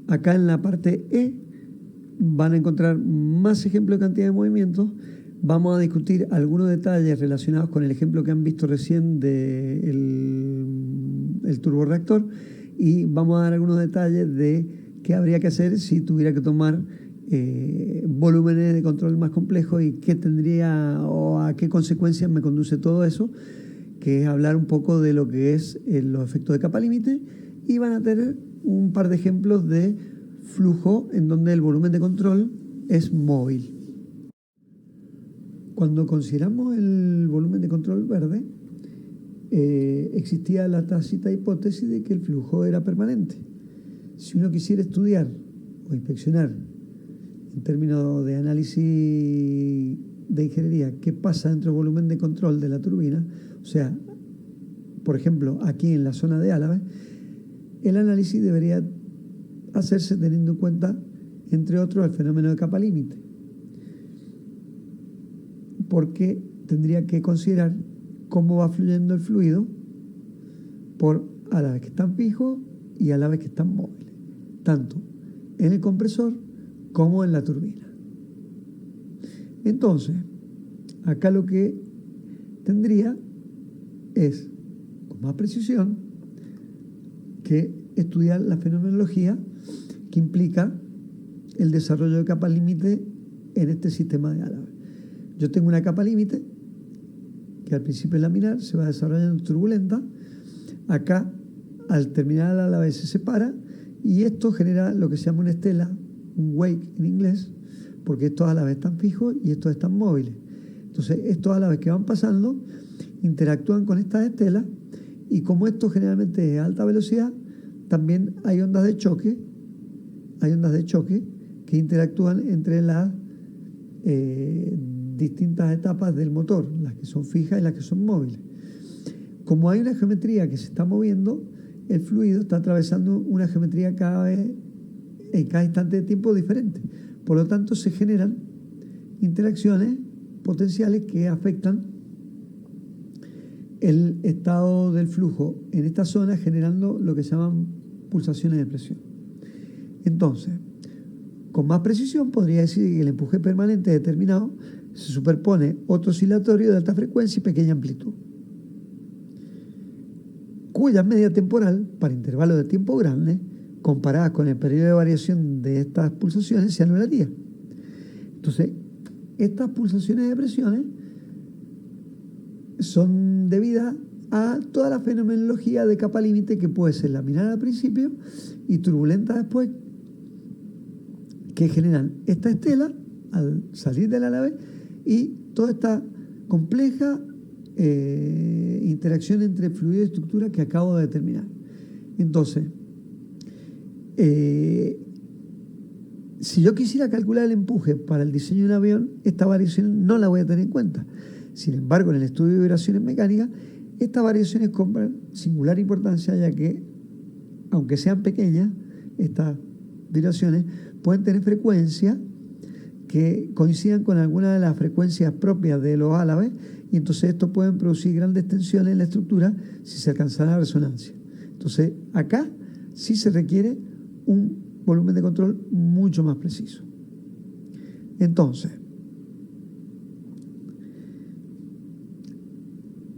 acá en la parte E van a encontrar más ejemplos de cantidad de movimientos. Vamos a discutir algunos detalles relacionados con el ejemplo que han visto recién del turborreactor y vamos a dar algunos detalles de qué habría que hacer si tuviera que tomar volúmenes de control más complejos y qué tendría o a qué consecuencias me conduce todo eso, que es hablar un poco de lo que es los efectos de capa límite, y van a tener un par de ejemplos de flujo en donde el volumen de control es móvil. Cuando consideramos el volumen de control verde, existía la tácita hipótesis de que el flujo era permanente. Si uno quisiera estudiar o inspeccionar en términos de análisis de ingeniería qué pasa dentro del volumen de control de la turbina, o sea, por ejemplo, aquí en la zona de Álava, el análisis debería hacerse teniendo en cuenta, entre otros, el fenómeno de capa límite, porque tendría que considerar cómo va fluyendo el fluido por a la vez que están fijos y a la vez que están móviles, tanto en el compresor como en la turbina. Entonces, acá lo que tendría es, con más precisión, que estudiar la fenomenología que implica el desarrollo de capa límite en este sistema de Álava. Yo tengo una capa límite que al principio es laminar, se va desarrollando turbulenta. Acá, al terminar la Álava se separa y esto genera lo que se llama una estela, un wake en inglés, porque estos álaves están fijos y estos están móviles. Entonces, estos álaves que van pasando interactúan con estas estelas y como esto generalmente es a alta velocidad, también hay ondas de choque que interactúan entre las distintas etapas del motor, las que son fijas y las que son móviles. Como hay una geometría que se está moviendo, el fluido está atravesando una geometría cada vez, en cada instante de tiempo diferente. Por lo tanto, se generan interacciones potenciales que afectan el estado del flujo en esta zona, generando lo que se llaman pulsaciones de presión. Entonces, con más precisión podría decir que el empuje permanente determinado se superpone otro oscilatorio de alta frecuencia y pequeña amplitud, cuya media temporal para intervalos de tiempo grandes, comparadas con el periodo de variación de estas pulsaciones, se anularía. Entonces, estas pulsaciones de presiones son debidas a toda la fenomenología de capa límite que puede ser laminar al principio y turbulenta después, que generan esta estela al salir del Álava y toda esta compleja interacción entre fluido y estructura que acabo de determinar. Entonces, si yo quisiera calcular el empuje para el diseño de un avión, esta variación no la voy a tener en cuenta. Sin embargo, en el estudio de vibraciones mecánicas, estas variaciones cobran singular importancia, ya que, aunque sean pequeñas, estas vibraciones pueden tener frecuencias que coincidan con algunas de las frecuencias propias de los álabes, y entonces esto pueden producir grandes tensiones en la estructura si se alcanzara la resonancia. Entonces, acá sí se requiere un volumen de control mucho más preciso. Entonces,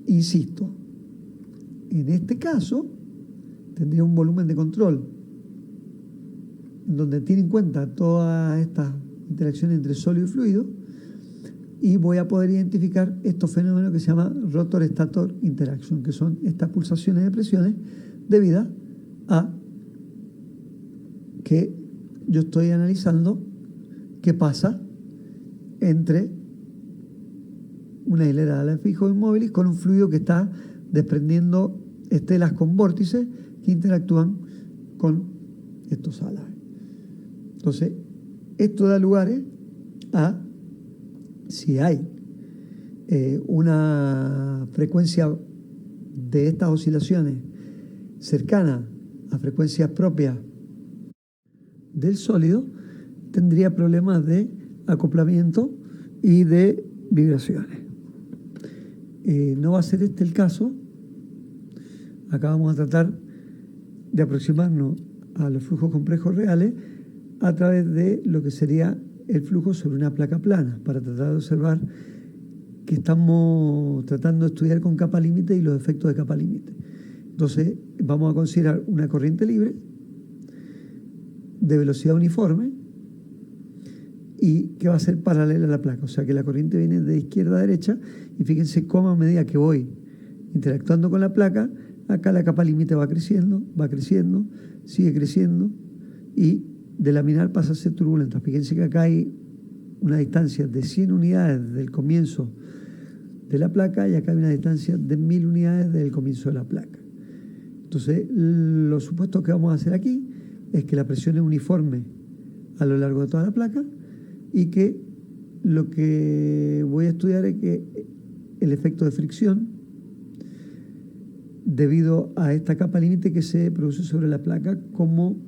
insisto, en este caso tendría un volumen de control donde tiene en cuenta todas estas interacciones entre sólido y fluido, y voy a poder identificar estos fenómenos que se llaman rotor-stator interaction, que son estas pulsaciones de presiones debidas a que yo estoy analizando qué pasa entre una hilera de álabes fijos inmóviles con un fluido que está desprendiendo estelas con vórtices que interactúan con estos álabes. Entonces, esto da lugares a, si hay una frecuencia de estas oscilaciones cercana a frecuencias propias del sólido, tendría problemas de acoplamiento y de vibraciones. No va a ser este el caso. Acá vamos a tratar de aproximarnos a los flujos complejos reales a través de lo que sería el flujo sobre una placa plana, para tratar de observar que estamos tratando de estudiar con capa límite y los efectos de capa límite. Entonces vamos a considerar una corriente libre de velocidad uniforme y que va a ser paralela a la placa, o sea que la corriente viene de izquierda a derecha, y fíjense cómo a medida que voy interactuando con la placa, acá la capa límite va creciendo, sigue creciendo, y de laminar pasa a ser turbulenta. Fíjense que acá hay una distancia de 100 unidades desde el comienzo de la placa, y acá hay una distancia de 1000 unidades desde el comienzo de la placa. Entonces, los supuestos que vamos a hacer aquí es que la presión es uniforme a lo largo de toda la placa, y que lo que voy a estudiar es que el efecto de fricción, debido a esta capa límite que se produce sobre la placa como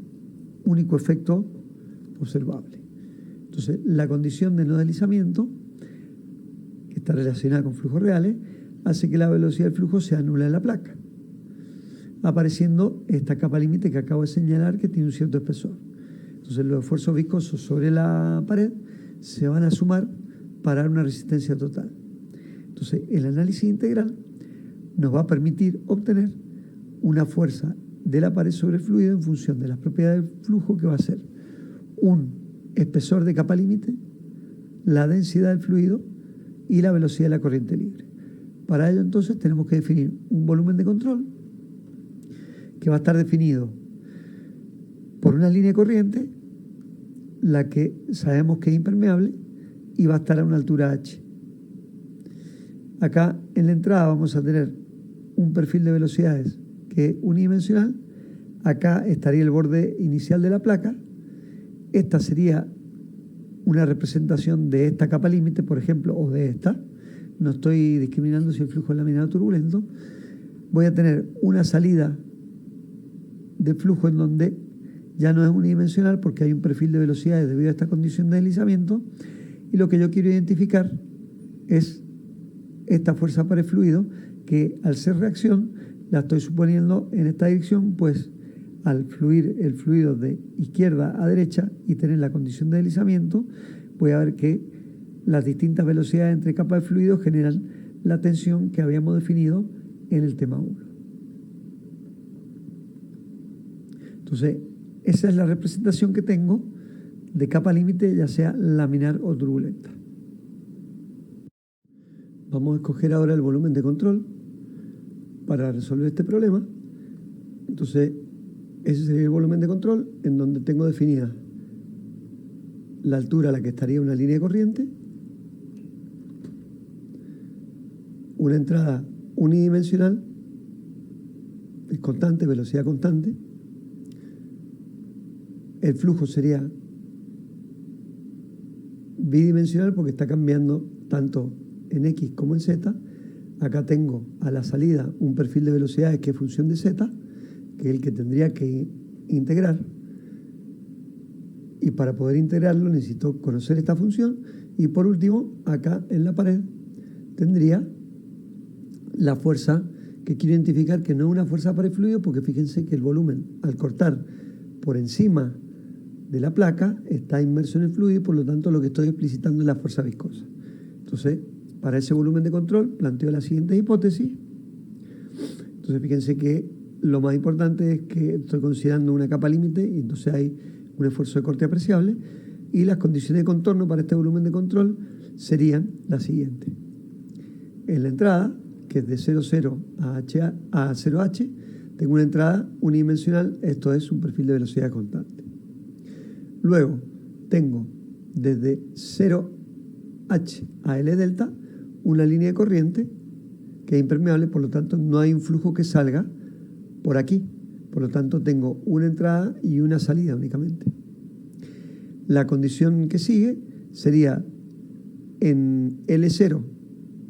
único efecto observable. Entonces, la condición de no deslizamiento, que está relacionada con flujos reales, hace que la velocidad del flujo se anule en la placa, apareciendo esta capa límite que acabo de señalar, que tiene un cierto espesor. Entonces, los esfuerzos viscosos sobre la pared se van a sumar para dar una resistencia total. Entonces, el análisis integral nos va a permitir obtener una fuerza de la pared sobre el fluido en función de las propiedades del flujo, que va a ser un espesor de capa límite, la densidad del fluido y la velocidad de la corriente libre. Para ello, entonces, tenemos que definir un volumen de control que va a estar definido por una línea de corriente, la que sabemos que es impermeable, y va a estar a una altura h. Acá en la entrada vamos a tener un perfil de velocidades que es unidimensional. Acá estaría el borde inicial de la placa. Esta sería una representación de esta capa límite, por ejemplo, o de esta. No estoy discriminando si el flujo es laminar o turbulento. Voy a tener una salida de flujo en donde ya no es unidimensional, porque hay un perfil de velocidades debido a esta condición de deslizamiento, y lo que yo quiero identificar es esta fuerza para el fluido, que al ser reacción la estoy suponiendo en esta dirección, pues al fluir el fluido de izquierda a derecha y tener la condición de deslizamiento, voy a ver que las distintas velocidades entre capas de fluido generan la tensión que habíamos definido en el tema 1. Entonces, esa es la representación que tengo de capa límite, ya sea laminar o turbulenta. Vamos a escoger ahora el volumen de control para resolver este problema. Entonces, ese sería el volumen de control, en donde tengo definida la altura a la que estaría una línea de corriente, una entrada unidimensional, es constante, velocidad constante. El flujo sería bidimensional porque está cambiando tanto en X como en Z. Acá tengo a la salida un perfil de velocidades que es función de Z, que es el que tendría que integrar. Y para poder integrarlo necesito conocer esta función. Y por último, acá en la pared tendría la fuerza que quiero identificar, que no es una fuerza para el fluido, porque fíjense que el volumen, al cortar por encima de la placa, está inmerso en el fluido, y por lo tanto lo que estoy explicitando es la fuerza viscosa. Entonces, para ese volumen de control planteo la siguiente hipótesis. Entonces, fíjense que lo más importante es que estoy considerando una capa límite, y entonces hay un esfuerzo de corte apreciable, y las condiciones de contorno para este volumen de control serían las siguientes. En la entrada, que es de 0,0 a 0h, tengo una entrada unidimensional, esto es un perfil de velocidad constante. Luego tengo desde 0h a L delta una línea de corriente que es impermeable, por lo tanto no hay un flujo que salga por aquí. Por lo tanto tengo una entrada y una salida únicamente. La condición que sigue sería en L0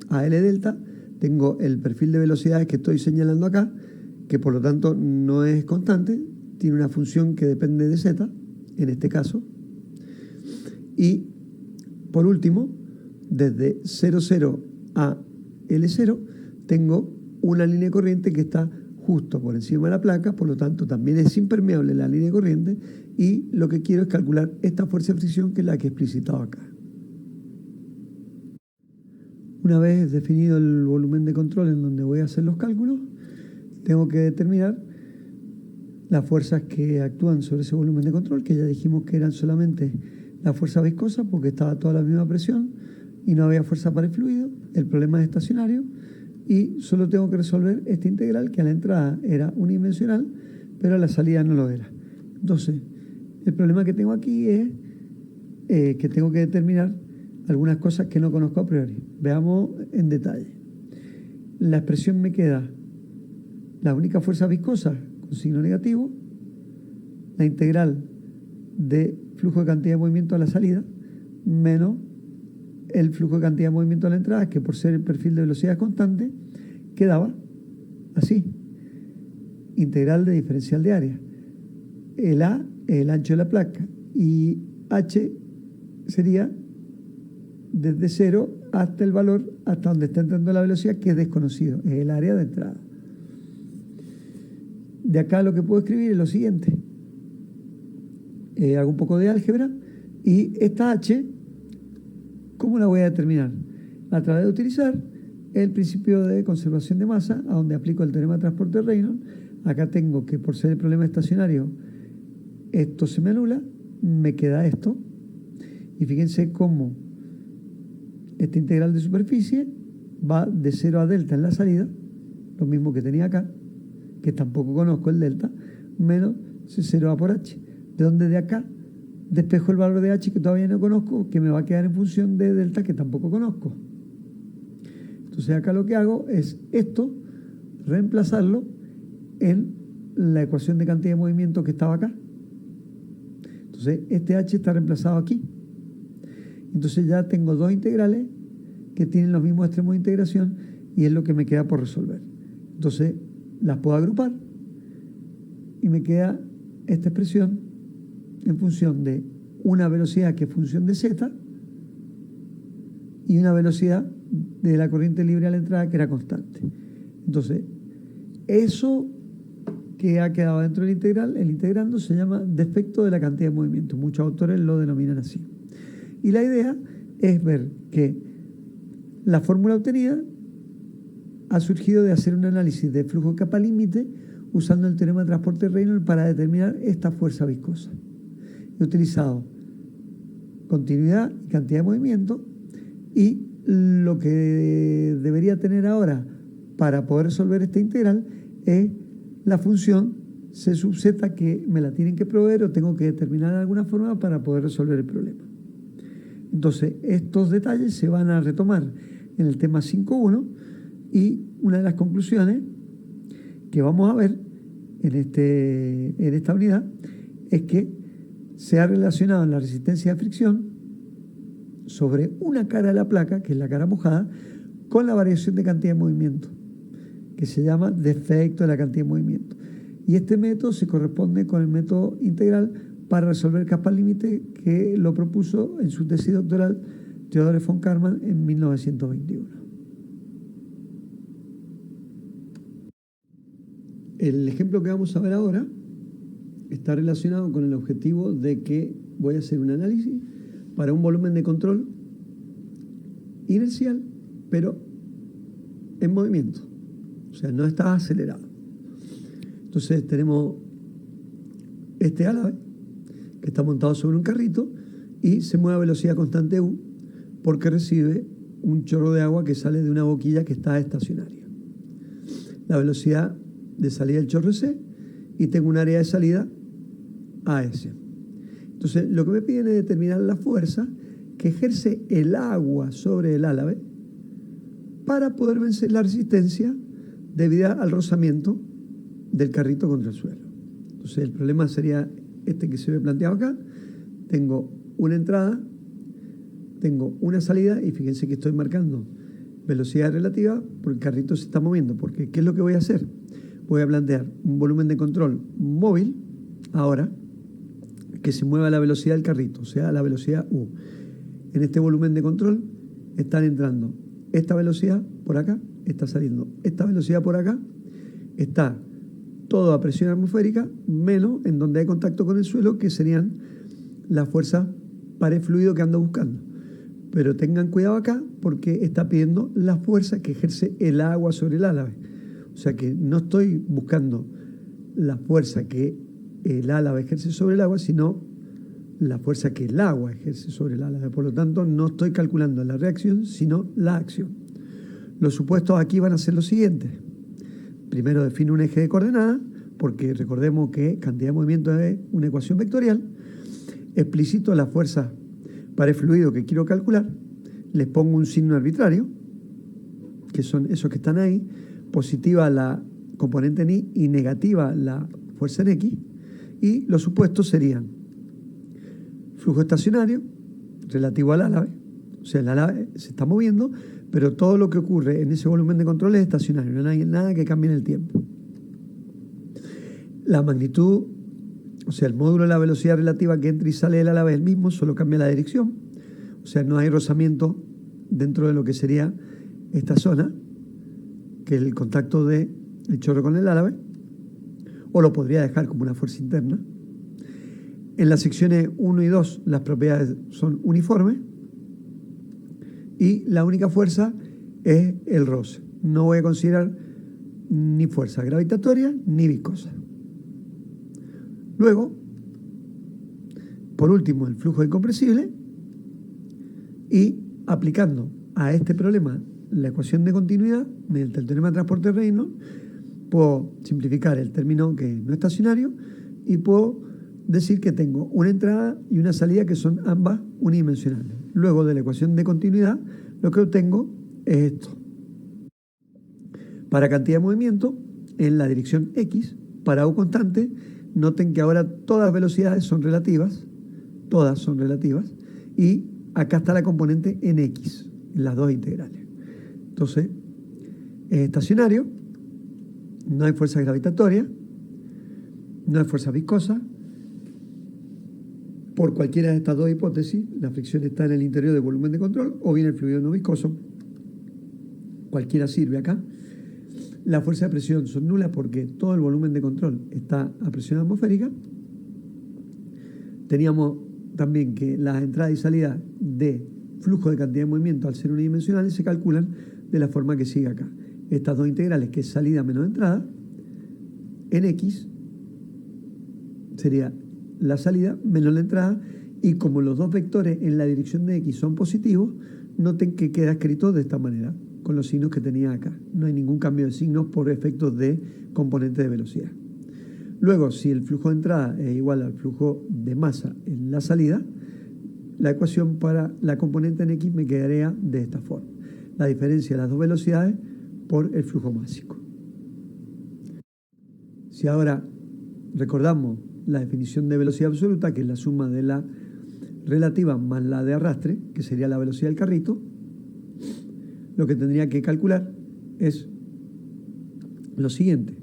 a L delta, tengo el perfil de velocidades que estoy señalando acá, que por lo tanto no es constante, tiene una función que depende de Z, en este caso. Y por último, desde 0,0 a L0, tengo una línea de corriente que está justo por encima de la placa, por lo tanto también es impermeable la línea de corriente, y lo que quiero es calcular esta fuerza de fricción, que es la que he explicitado acá. Una vez definido el volumen de control en donde voy a hacer los cálculos, tengo que determinar las fuerzas que actúan sobre ese volumen de control, que ya dijimos que eran solamente la fuerza viscosa, porque estaba toda la misma presión y no había fuerza para el fluido. El problema es estacionario y solo tengo que resolver esta integral, que a la entrada era unidimensional, pero a la salida no lo era. Entonces, el problema que tengo aquí es que tengo que determinar algunas cosas que no conozco a priori. Veamos en detalle. La expresión me queda la única fuerza viscosa con signo negativo, la integral de flujo de cantidad de movimiento a la salida, menos el flujo de cantidad de movimiento a la entrada, que por ser el perfil de velocidad constante, quedaba así. Integral de diferencial de área. El A es el ancho de la placa y H sería desde 0 hasta el valor, hasta donde está entrando la velocidad, que es desconocido, es el área de entrada. De acá lo que puedo escribir es lo siguiente. Hago un poco de álgebra y esta H, ¿cómo la voy a determinar? A través de utilizar el principio de conservación de masa, a donde aplico el teorema de transporte de Reynolds. Acá tengo que, por ser el problema estacionario, esto se me anula, me queda esto. Y fíjense cómo esta integral de superficie va de 0 a delta en la salida, lo mismo que tenía acá, que tampoco conozco el delta, menos C0A por H. De donde de acá despejo el valor de H, que todavía no conozco, que me va a quedar en función de delta, que tampoco conozco. Entonces acá lo que hago es esto, reemplazarlo en la ecuación de cantidad de movimiento que estaba acá. Entonces este H está reemplazado aquí. Entonces ya tengo dos integrales que tienen los mismos extremos de integración y es lo que me queda por resolver. Entonces las puedo agrupar y me queda esta expresión en función de una velocidad que es función de z y una velocidad de la corriente libre a la entrada que era constante. Entonces, eso que ha quedado dentro del integral, el integrando, se llama defecto de la cantidad de movimiento. Muchos autores lo denominan así. Y la idea es ver que la fórmula obtenida ha surgido de hacer un análisis de flujo de capa límite usando el teorema de transporte de Reynolds para determinar esta fuerza viscosa. He utilizado continuidad y cantidad de movimiento, y lo que debería tener ahora para poder resolver esta integral es la función C sub z, que me la tienen que proveer o tengo que determinar de alguna forma para poder resolver el problema. Entonces, estos detalles se van a retomar en el tema 5.1 y una de las conclusiones que vamos a ver en esta unidad es que se ha relacionado la resistencia de fricción sobre una cara de la placa, que es la cara mojada, con la variación de cantidad de movimiento, que se llama defecto de la cantidad de movimiento. Y este método se corresponde con el método integral para resolver capas límite, que lo propuso en su tesis doctoral Theodore von Karman en 1921. El ejemplo que vamos a ver ahora está relacionado con el objetivo de que voy a hacer un análisis para un volumen de control inercial, pero en movimiento, o sea, no está acelerado. Entonces tenemos este álabe que está montado sobre un carrito y se mueve a velocidad constante U, porque recibe un chorro de agua que sale de una boquilla que está estacionaria. La velocidad de salida del chorro es C y tengo un área de salida AS. Entonces, lo que me piden es determinar la fuerza que ejerce el agua sobre el álabe para poder vencer la resistencia debida al rozamiento del carrito contra el suelo. Entonces, el problema sería este que se ve planteado acá. Tengo una entrada, tengo una salida, y fíjense que estoy marcando velocidad relativa porque el carrito se está moviendo. Porque, ¿qué es lo que voy a hacer? Voy a plantear un volumen de control móvil ahora, que se mueva a la velocidad del carrito, o sea, a la velocidad U. En este volumen de control están entrando esta velocidad por acá, está saliendo esta velocidad por acá, está todo a presión atmosférica, menos en donde hay contacto con el suelo, que serían las fuerzas pared fluido que ando buscando. Pero tengan cuidado acá porque está pidiendo la fuerza que ejerce el agua sobre el álave. O sea que no estoy buscando la fuerza que el álave ejerce sobre el agua, sino la fuerza que el agua ejerce sobre el álave. Por lo tanto, no estoy calculando la reacción, sino la acción. Los supuestos aquí van a ser los siguientes. Primero defino un eje de coordenadas, porque recordemos que cantidad de movimiento es una ecuación vectorial. Explicito la fuerza pared fluido que quiero calcular. Les pongo un signo arbitrario, que son esos que están ahí. Positiva la componente en Y y negativa la fuerza en X. Y los supuestos serían flujo estacionario relativo al álave. O sea, el álave se está moviendo, pero todo lo que ocurre en ese volumen de control es estacionario, no hay nada que cambie en el tiempo. La magnitud, o sea, el módulo de la velocidad relativa que entra y sale del álave es el mismo, solo cambia la dirección. O sea, no hay rozamiento dentro de lo que sería esta zona, que es el contacto del chorro con el álave, o lo podría dejar como una fuerza interna. En las secciones 1 y 2 las propiedades son uniformes y la única fuerza es el roce. No voy a considerar ni fuerza gravitatoria ni viscosa. Luego, por último, el flujo incompresible, y aplicando a este problema la ecuación de continuidad mediante el teorema de transporte de Reynolds, puedo simplificar el término que no es estacionario y puedo decir que tengo una entrada y una salida que son ambas unidimensionales. Luego de la ecuación de continuidad, lo que obtengo es esto. Para cantidad de movimiento, en la dirección X, para U constante, noten que ahora todas las velocidades son relativas, y acá está la componente en X, en las dos integrales. Entonces, es estacionario, no hay fuerza gravitatoria, no hay fuerza viscosa. Por cualquiera de estas dos hipótesis, la fricción está en el interior del volumen de control o bien el fluido no viscoso. Cualquiera sirve acá. La fuerza de presión son nulas porque todo el volumen de control está a presión atmosférica. Teníamos también que las entradas y salidas de flujo de cantidad de movimiento, al ser unidimensionales, se calculan de la forma que sigue acá. Estas dos integrales, que es salida menos entrada, en X sería la salida menos la entrada, y como los dos vectores en la dirección de X son positivos, noten que queda escrito de esta manera, con los signos que tenía acá. No hay ningún cambio de signos por efectos de componente de velocidad. Luego, si el flujo de entrada es igual al flujo de masa en la salida, la ecuación para la componente en X me quedaría de esta forma. La diferencia de las dos velocidades por el flujo másico. Si ahora recordamos la definición de velocidad absoluta, que es la suma de la relativa más la de arrastre, que sería la velocidad del carrito, lo que tendría que calcular es lo siguiente: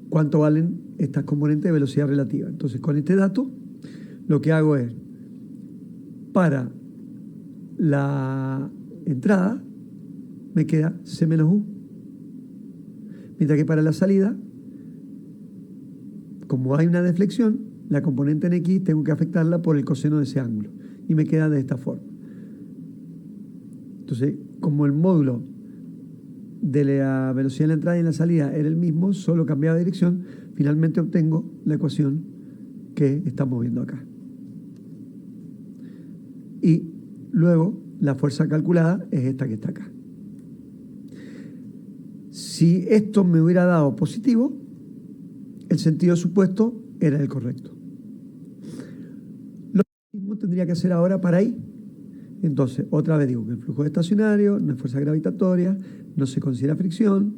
¿cuánto valen estas componentes de velocidad relativa? Entonces, con este dato, lo que hago es, para la entrada, me queda C menos U, mientras que para la salida, como hay una deflexión, la componente en X tengo que afectarla por el coseno de ese ángulo, y me queda de esta forma. Entonces, como el módulo de la velocidad en la entrada y en la salida era el mismo, solo cambiaba de dirección, finalmente obtengo la ecuación que estamos viendo acá. Y luego la fuerza calculada es esta que está acá. Si esto me hubiera dado positivo, el sentido supuesto era el correcto. Lo mismo tendría que hacer ahora para I. Entonces, otra vez digo que el flujo es estacionario, no hay fuerza gravitatoria, no se considera fricción,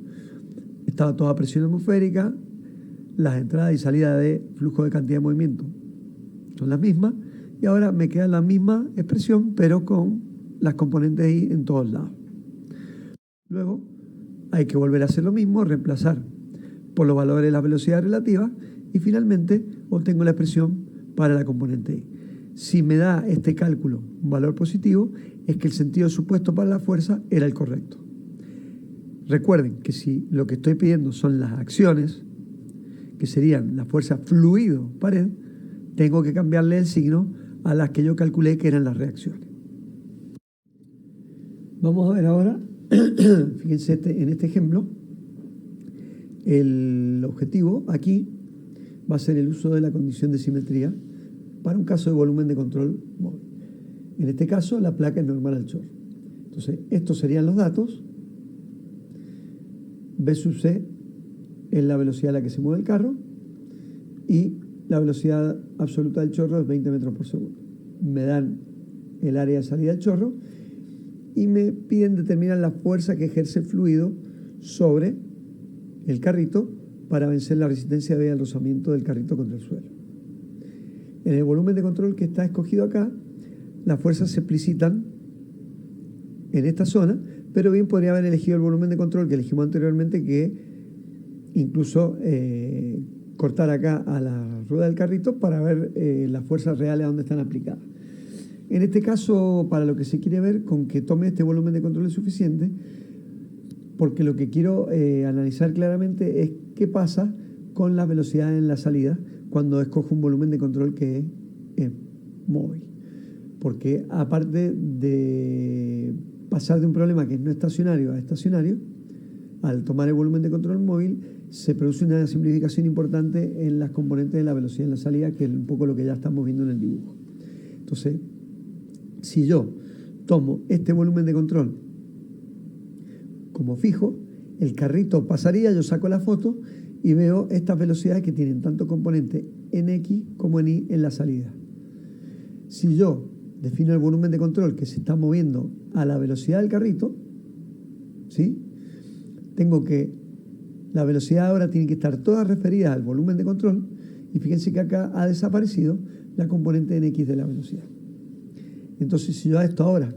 estaba toda presión atmosférica, las entradas y salidas de flujo de cantidad de movimiento son las mismas, y ahora me queda la misma expresión, pero con las componentes I en todos lados. Luego, hay que volver a hacer lo mismo, reemplazar por los valores de la velocidad relativa, y finalmente obtengo la expresión para la componente I. Si me da este cálculo un valor positivo, es que el sentido supuesto para la fuerza era el correcto. Recuerden que si lo que estoy pidiendo son las acciones, que serían la fuerza fluido-pared, tengo que cambiarle el signo a las que yo calculé que eran las reacciones. Vamos a ver ahora, fíjense en este ejemplo, el objetivo aquí va a ser el uso de la condición de simetría para un caso de volumen de control móvil. En este caso, la placa es normal al chorro. Entonces, estos serían los datos. B sub C es la velocidad a la que se mueve el carro y la velocidad absoluta del chorro es 20 metros por segundo. Me dan el área de salida del chorro y me piden determinar la fuerza que ejerce el fluido sobre el carrito para vencer la resistencia de rozamiento del carrito contra el suelo. En el volumen de control que está escogido acá, las fuerzas se explicitan en esta zona, pero bien podría haber elegido el volumen de control que elegimos anteriormente, que incluso cortar acá a la rueda del carrito para ver las fuerzas reales a dónde están aplicadas. En este caso, para lo que se quiere ver, con que tome este volumen de control es suficiente, porque lo que quiero analizar claramente es qué pasa con la velocidad en la salida cuando escojo un volumen de control que es móvil. Porque aparte de pasar de un problema que es no estacionario a estacionario, al tomar el volumen de control móvil, se produce una simplificación importante en las componentes de la velocidad en la salida, que es un poco lo que ya estamos viendo en el dibujo. Entonces, si yo tomo este volumen de control como fijo, el carrito pasaría, yo saco la foto y veo estas velocidades que tienen tanto componente en X como en Y en la salida. Si yo defino el volumen de control que se está moviendo a la velocidad del carrito, ¿sí? Tengo que la velocidad ahora tiene que estar toda referida al volumen de control, y fíjense que acá ha desaparecido la componente en X de la velocidad. Entonces, si yo a esto ahora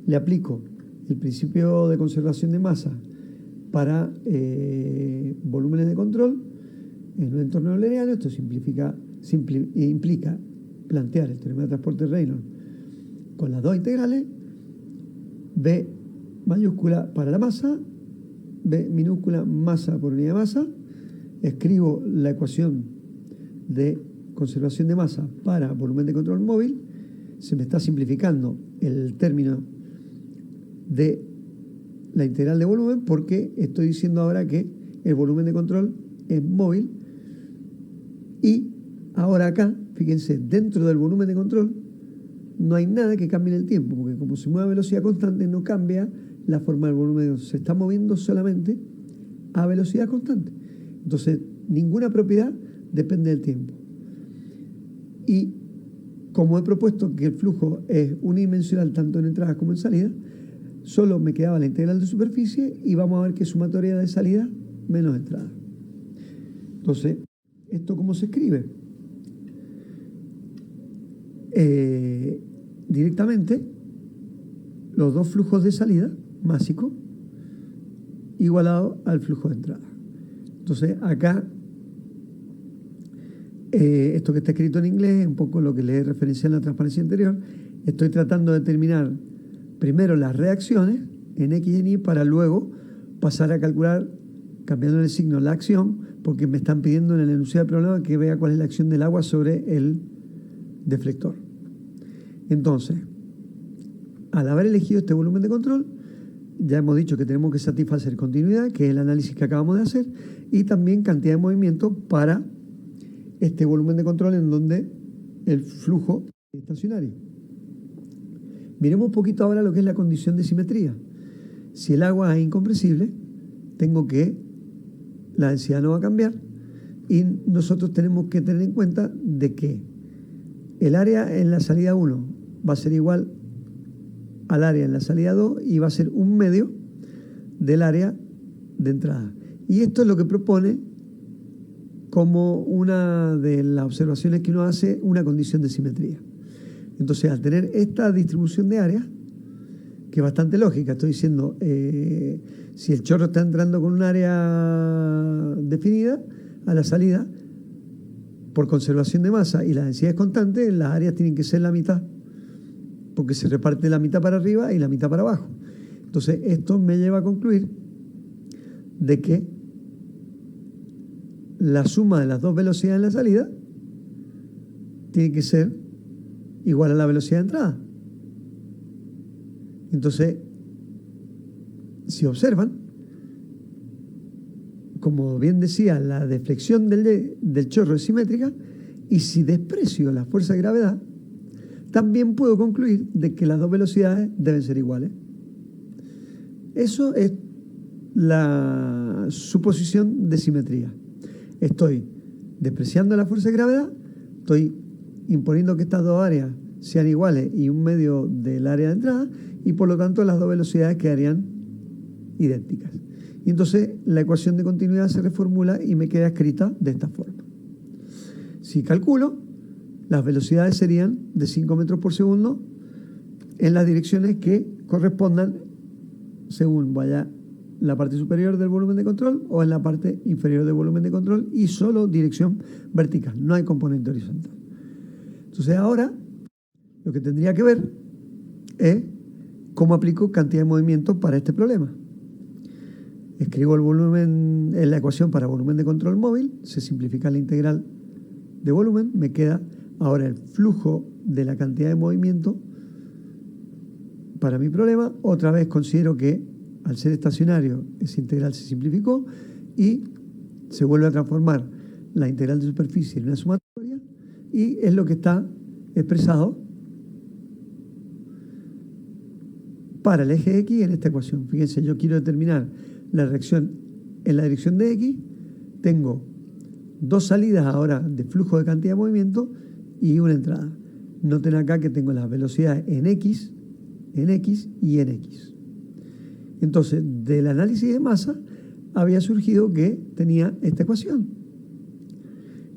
le aplico el principio de conservación de masa para volúmenes de control en un entorno lineal, esto implica plantear el teorema de transporte de Reynolds con las dos integrales, B mayúscula para la masa, B minúscula masa por unidad de masa, escribo la ecuación de conservación de masa para volumen de control móvil, se me está simplificando el término de la integral de volumen porque estoy diciendo ahora que el volumen de control es móvil, y ahora acá, fíjense, dentro del volumen de control no hay nada que cambie en el tiempo, porque como se mueve a velocidad constante no cambia la forma del volumen, se está moviendo solamente a velocidad constante. Entonces, ninguna propiedad depende del tiempo. Y como he propuesto que el flujo es unidimensional tanto en entrada como en salida, solo me quedaba la integral de superficie y vamos a ver que es sumatoria de salida menos entrada. Entonces, ¿esto cómo se escribe? Directamente los dos flujos de salida másico igualado al flujo de entrada. Entonces acá esto que está escrito en inglés es un poco lo que le he referenciado en la transparencia anterior. Estoy tratando de determinar primero las reacciones en X y en Y para luego pasar a calcular, cambiando el signo, la acción, porque me están pidiendo en el enunciado del problema que vea cuál es la acción del agua sobre el deflector. Entonces, al haber elegido este volumen de control, ya hemos dicho que tenemos que satisfacer continuidad, que es el análisis que acabamos de hacer, y también cantidad de movimiento para este volumen de control en donde el flujo es estacionario. Miremos un poquito ahora lo que es la condición de simetría. Si el agua es incompresible, tengo que la densidad no va a cambiar, y nosotros tenemos que tener en cuenta de que el área en la salida 1 va a ser igual al área en la salida 2 y va a ser un medio del área de entrada. Y esto es lo que propone como una de las observaciones que uno hace una condición de simetría. Entonces, al tener esta distribución de áreas, que es bastante lógica, estoy diciendo, si el chorro está entrando con un área definida, a la salida, por conservación de masa y la densidad es constante, las áreas tienen que ser la mitad, porque se reparte la mitad para arriba y la mitad para abajo. Entonces, esto me lleva a concluir de que la suma de las dos velocidades en la salida tiene que ser igual a la velocidad de entrada. Entonces, si observan, como bien decía, la deflexión del chorro es simétrica, y si desprecio la fuerza de gravedad, también puedo concluir de que las dos velocidades deben ser iguales. Eso es la suposición de simetría. Estoy despreciando la fuerza de gravedad, estoy imponiendo que estas dos áreas sean iguales y un medio del área de entrada, y por lo tanto las dos velocidades quedarían idénticas. Y entonces la ecuación de continuidad se reformula y me queda escrita de esta forma. Si calculo, las velocidades serían de 5 metros por segundo en las direcciones que correspondan según vaya la parte superior del volumen de control o en la parte inferior del volumen de control, y solo dirección vertical, no hay componente horizontal. Entonces ahora lo que tendría que ver es cómo aplico cantidad de movimiento para este problema. Escribo el volumen en la ecuación para volumen de control móvil, se simplifica la integral de volumen, me queda ahora el flujo de la cantidad de movimiento para mi problema. Otra vez considero que al ser estacionario esa integral se simplificó y se vuelve a transformar la integral de superficie en una sumatoria, y es lo que está expresado para el eje X en esta ecuación. Fíjense, yo quiero determinar la reacción en la dirección de X, tengo dos salidas ahora de flujo de cantidad de movimiento y una entrada. Noten acá que tengo las velocidades en X y en X. Entonces, del análisis de masa había surgido que tenía esta ecuación.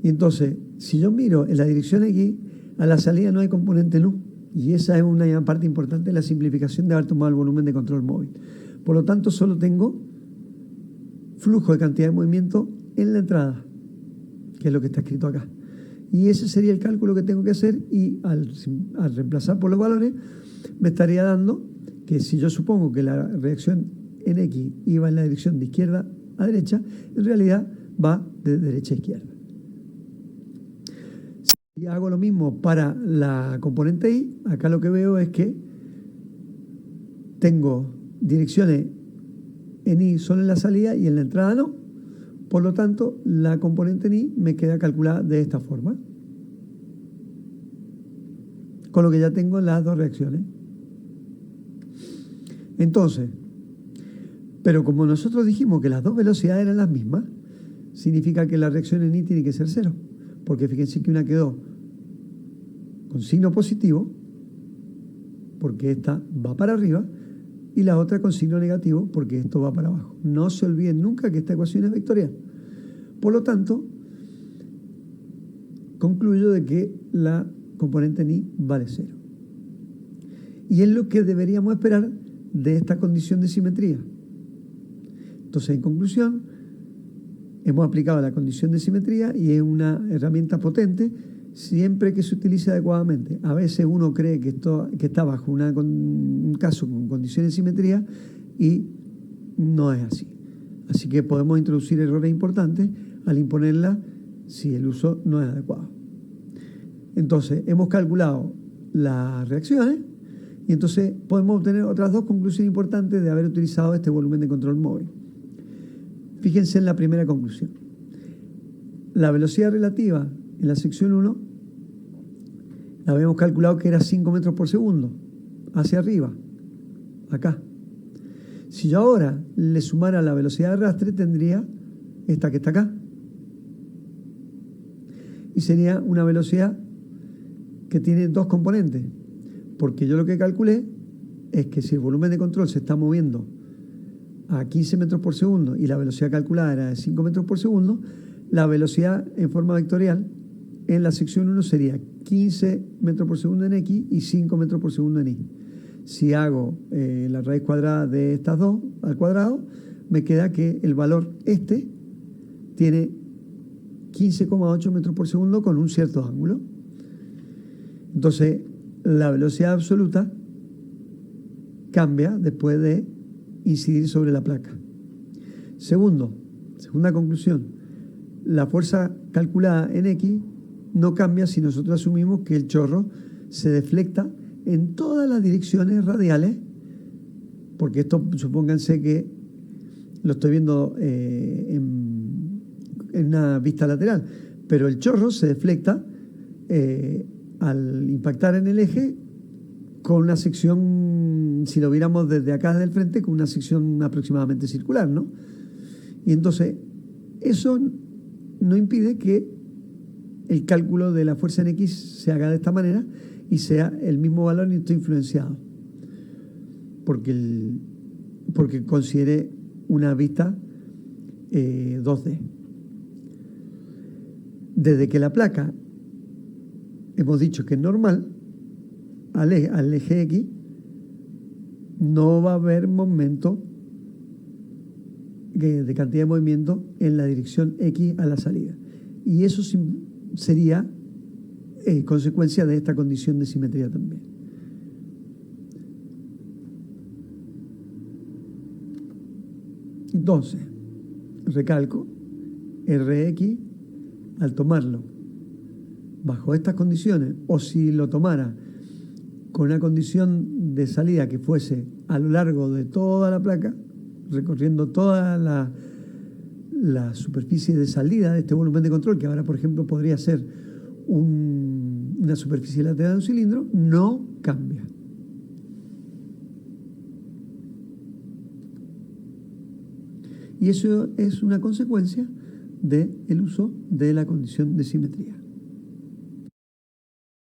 Y entonces, si yo miro en la dirección X, a la salida no hay componente nu. Y esa es una parte importante de la simplificación de haber tomado el volumen de control móvil. Por lo tanto, solo tengo flujo de cantidad de movimiento en la entrada, que es lo que está escrito acá. Y ese sería el cálculo que tengo que hacer, y al reemplazar por los valores, me estaría dando que si yo supongo que la reacción en X iba en la dirección de izquierda a derecha, en realidad va de derecha a izquierda. Si hago lo mismo para la componente Y, acá lo que veo es que tengo direcciones en Y solo en la salida y en la entrada no. Por lo tanto, la componente en Y me queda calculada de esta forma, con lo que ya tengo las dos reacciones. Entonces, pero como nosotros dijimos que las dos velocidades eran las mismas, significa que la reacción en Y tiene que ser cero, porque fíjense que una quedó con signo positivo, porque esta va para arriba, y la otra con signo negativo, porque esto va para abajo. No se olviden nunca que esta ecuación es vectorial. Por lo tanto, concluyo de que la componente en Y vale cero. Y es lo que deberíamos esperar de esta condición de simetría. Entonces, en conclusión, hemos aplicado la condición de simetría y es una herramienta potente siempre que se utilice adecuadamente. A veces uno cree que está bajo un caso con condiciones de simetría y no es así. Así que podemos introducir errores importantes al imponerla si el uso no es adecuado. Entonces, hemos calculado las reacciones y entonces podemos obtener otras dos conclusiones importantes de haber utilizado este volumen de control móvil. Fíjense en la primera conclusión. La velocidad relativa en la sección 1 la habíamos calculado que era 5 metros por segundo, hacia arriba, acá. Si yo ahora le sumara la velocidad de arrastre, tendría esta que está acá. Y sería una velocidad que tiene dos componentes, porque yo lo que calculé es que si el volumen de control se está moviendo a 15 metros por segundo y la velocidad calculada era de 5 metros por segundo, la velocidad en forma vectorial en la sección 1 sería 15 metros por segundo en X y 5 metros por segundo en Y. Si hago la raíz cuadrada de estas dos al cuadrado, me queda que el valor este tiene 15,8 metros por segundo con un cierto ángulo. Entonces, la velocidad absoluta cambia después de incidir sobre la placa. Segunda conclusión. la fuerza calculada en X no cambia si nosotros asumimos que el chorro se deflecta en todas las direcciones radiales, porque esto supónganse que lo estoy viendo en una vista lateral, pero el chorro se deflecta al impactar en el eje con una sección, si lo viéramos desde acá del frente, con una sección aproximadamente circular, ¿no? Y entonces eso no impide que el cálculo de la fuerza en X se haga de esta manera y sea el mismo valor y esté influenciado, porque considere una vista 2D. Desde que la placa hemos dicho que es normal al eje X, no va a haber momento de cantidad de movimiento en la dirección X a la salida. Y eso sería consecuencia de esta condición de simetría también. Entonces, recalco, Rx, al tomarlo bajo estas condiciones, o si lo tomara con una condición de salida que fuese a lo largo de toda la placa, recorriendo toda la superficie de salida de este volumen de control, que ahora, por ejemplo, podría ser una superficie lateral de un cilindro, no cambia. Y eso es una consecuencia del uso de la condición de simetría.